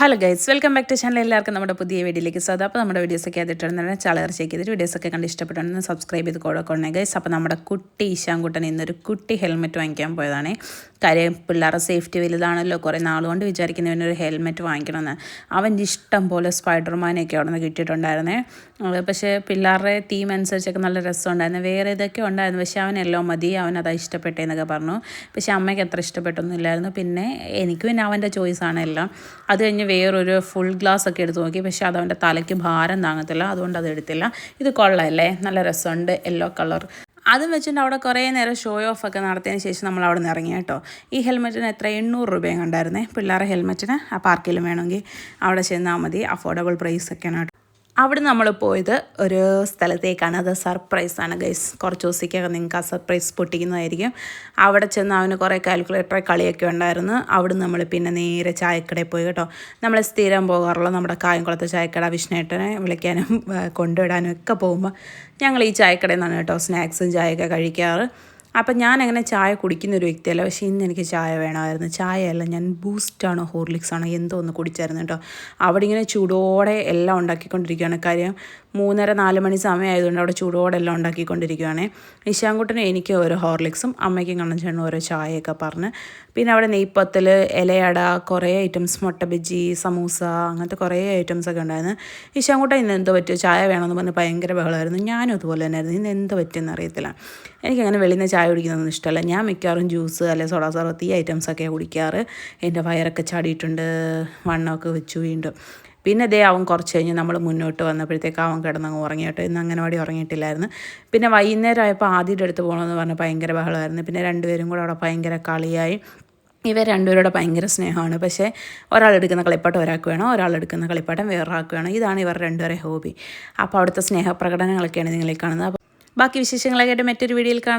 Hello guys, welcome back to channel. എല്ലാവർക്കും നമ്മുടെ പുതിയ വീഡിയോയിലേക്ക് സ്വാഗതം. അപ്പോൾ നമ്മുടെ വീഡിയോസൊക്കെ ആദ്യമായിട്ടാണ് ചാനൽ ചെക്ക് ചെയ്തിട്ട് വീഡിയോസൊക്കെ കണ്ട് ഇഷ്ടപ്പെട്ടാണെന്ന് സബ്സ്ക്രൈബ് ചെയ്ത് കൊടുക്കണേ ഗൈസ്. അപ്പോൾ നമ്മുടെ കുട്ടി ഈശാൻകുട്ടൻ ഇന്നൊരു കുട്ടി ഹെൽമെറ്റ് വാങ്ങിക്കാൻ പോയതാണ്. കാര്യം പിള്ളേരുടെ സേഫ്റ്റി വലുതാണല്ലോ, കുറേ നാളുകൊണ്ട് വിചാരിക്കുന്നവനൊരു ഹെൽമെറ്റ് വാങ്ങിക്കണമെന്ന്. അവൻ്റെ ഇഷ്ടം പോലെ സ്പൈഡർമാനെയൊക്കെ അവിടെ നിന്ന് കിട്ടിയിട്ടുണ്ടായിരുന്നേ. പക്ഷേ പിള്ളേരുടെ തീം അനുസരിച്ചൊക്കെ നല്ല രസമുണ്ടായിരുന്നു. വേറെ ഇതൊക്കെ ഉണ്ടായിരുന്നു, പക്ഷേ അവനെല്ലാം മതി, അവനത് ഇഷ്ടപ്പെട്ടെന്നൊക്കെ പറഞ്ഞു. പക്ഷേ അമ്മയ്ക്ക് അത്ര ഇഷ്ടപ്പെട്ടൊന്നുമില്ലായിരുന്നു. പിന്നെ എനിക്ക് പിന്നെ അവൻ്റെ ചോയ്സാണ് എല്ലാം. അത് കഴിഞ്ഞ് വേറൊരു ഫുൾ ഗ്ലാസ് ഒക്കെ എടുത്ത് നോക്കി, പക്ഷേ അത് അവൻ്റെ തലയ്ക്ക് ഭാരം താങ്ങത്തില്ല, അതുകൊണ്ട് അത് എടുത്തില്ല. ഇത് കൊള്ളാമല്ലേ, നല്ല രസമുണ്ട്, യെല്ലോ കളർ. അതും വെച്ചിട്ട് അവിടെ കുറേ നേരം ഷോ ഓഫ് ഒക്കെ നടത്തിയതിന് ശേഷം നമ്മൾ അവിടെ നിന്ന് ഇറങ്ങി കേട്ടോ. ഈ ഹെൽമെറ്റിന് എത്ര 800 രൂപയും കണ്ടായിരുന്നേ. പിള്ളേരുടെ ഹെൽമെറ്റിന് ആ പാർക്കിലും വേണമെങ്കിൽ അവിടെ ചെന്നാൽ മതി, അഫോർഡബിൾ പ്രൈസൊക്കെയാണ് കേട്ടോ. അവിടെ നമ്മൾ പോയത് ഒരു സ്ഥലത്തേക്കാണ്. അത് സർപ്രൈസാണ് ഗൈസ്. കുറച്ച് ദിവസത്തേക്കൊക്കെ നിങ്ങൾക്ക് ആ സർപ്രൈസ് പൊട്ടിക്കുന്നതായിരിക്കും. അവിടെ ചെന്ന് അവന് കുറേ കാൽക്കുലേറ്റർ കളിയൊക്കെ ഉണ്ടായിരുന്നു. അവിടെ നമ്മൾ പിന്നെ നേരെ ചായക്കടയിൽ പോയി കേട്ടോ. നമ്മൾ സ്ഥിരം പോകാറുള്ള നമ്മുടെ കായംകുളത്തെ ചായക്കട വിഷ്ണുവേട്ടനെ വിളിക്കാനും കൊണ്ടുവിടാനും ഒക്കെ പോകുമ്പോൾ ഞങ്ങൾ ഈ ചായക്കടയിൽ നിന്നാണ് കേട്ടോ സ്നാക്സും ചായയൊക്കെ കഴിക്കാറ്. അപ്പം ഞാനങ്ങനെ ചായ കുടിക്കുന്നൊരു വ്യക്തിയല്ല, പക്ഷേ ഇന്ന് എനിക്ക് ചായ വേണമായിരുന്നു. ചായയല്ല, ഞാൻ ബൂസ്റ്റാണോ ഹോർലിക്സാണോ എന്തോ ഒന്ന് കുടിച്ചായിരുന്നു കേട്ടോ. അവിടെ ഇങ്ങനെ ചൂടോടെ എല്ലാം ഉണ്ടാക്കിക്കൊണ്ടിരിക്കുകയാണ്. കാര്യം 3:30-4 മണി സമയമായതുകൊണ്ട് അവിടെ ചൂടോടെ എല്ലാം ഉണ്ടാക്കിക്കൊണ്ടിരിക്കുകയാണ്. ഇശാൻകുട്ടനും എനിക്ക് ഓരോ ഹോർലിക്സും അമ്മയ്ക്കും കണ്ണൻചേട്ടനും ഓരോ ചായയൊക്കെ പറഞ്ഞ്. പിന്നെ അവിടെ നെയ്പ്പത്തിൽ, ഇലയട, കുറേ ഐറ്റംസ്, മുട്ട ബജ്ജി, സമൂസ, അങ്ങനത്തെ കുറേ ഐറ്റംസൊക്കെ ഉണ്ടായിരുന്നു. ഇശാൻകുട്ടൻ ഇന്ന് എന്തോ പറ്റുമോ ചായ വേണമെന്ന് പറഞ്ഞ് ഭയങ്കര ബഹളമായിരുന്നു. ഞാനും അതുപോലെ തന്നെയായിരുന്നു. ഇന്ന് എന്തോ പറ്റുമെന്ന് അറിയത്തില്ല. എനിക്കങ്ങനെ വെളിയിൽ നിന്ന് ചായ കുടിക്കുന്നതൊന്നും ഇഷ്ടമല്ല. ഞാൻ മിക്കവാറും ജ്യൂസ് അല്ലെങ്കിൽ സോഡാ സർബത്ത് ഈ ഐറ്റംസൊക്കെയാണ് കുടിക്കാറ്. എൻ്റെ വയറൊക്കെ ചാടിയിട്ടുണ്ട്, വണ്ണമൊക്കെ വെച്ചു വീണ്ടും. പിന്നെ അവൻ കുറച്ച് കഴിഞ്ഞ് നമ്മൾ മുന്നോട്ട് വന്നപ്പോഴത്തേക്ക് അവൻ കിടന്നങ്ങ് ഉറങ്ങി കേട്ടോ. ഇന്ന് അംഗനവാടി ഉറങ്ങിയിട്ടില്ലായിരുന്നു. പിന്നെ വൈകുന്നേരം ആയപ്പോൾ ആദ്യയുടെ അടുത്ത് പോകണമെന്ന് പറഞ്ഞ് ഭയങ്കര ബഹളമായിരുന്നു. പിന്നെ രണ്ടുപേരും കൂടെ അവിടെ ഭയങ്കര കളിയായി. ഇവർ രണ്ടുപേരോടെ ഭയങ്കര സ്നേഹമാണ്. പക്ഷേ ഒരാളെടുക്കുന്ന കളിപ്പാട്ടം ഒരാൾക്ക് വേണം, ഒരാളെടുക്കുന്ന കളിപ്പാട്ടം വേറൊരാൾക്ക് വേണം. ഇതാണ് ഇവർ രണ്ടുപേരെ ഹോബി. അപ്പോൾ അവിടുത്തെ സ്നേഹപ്രകടനങ്ങളൊക്കെയാണ് നിങ്ങളീ കാണുന്നത്. അപ്പോൾ ബാക്കി വിശേഷങ്ങളൊക്കെ ആയിട്ട് മറ്റൊരു വീഡിയോയിൽ കാണാം.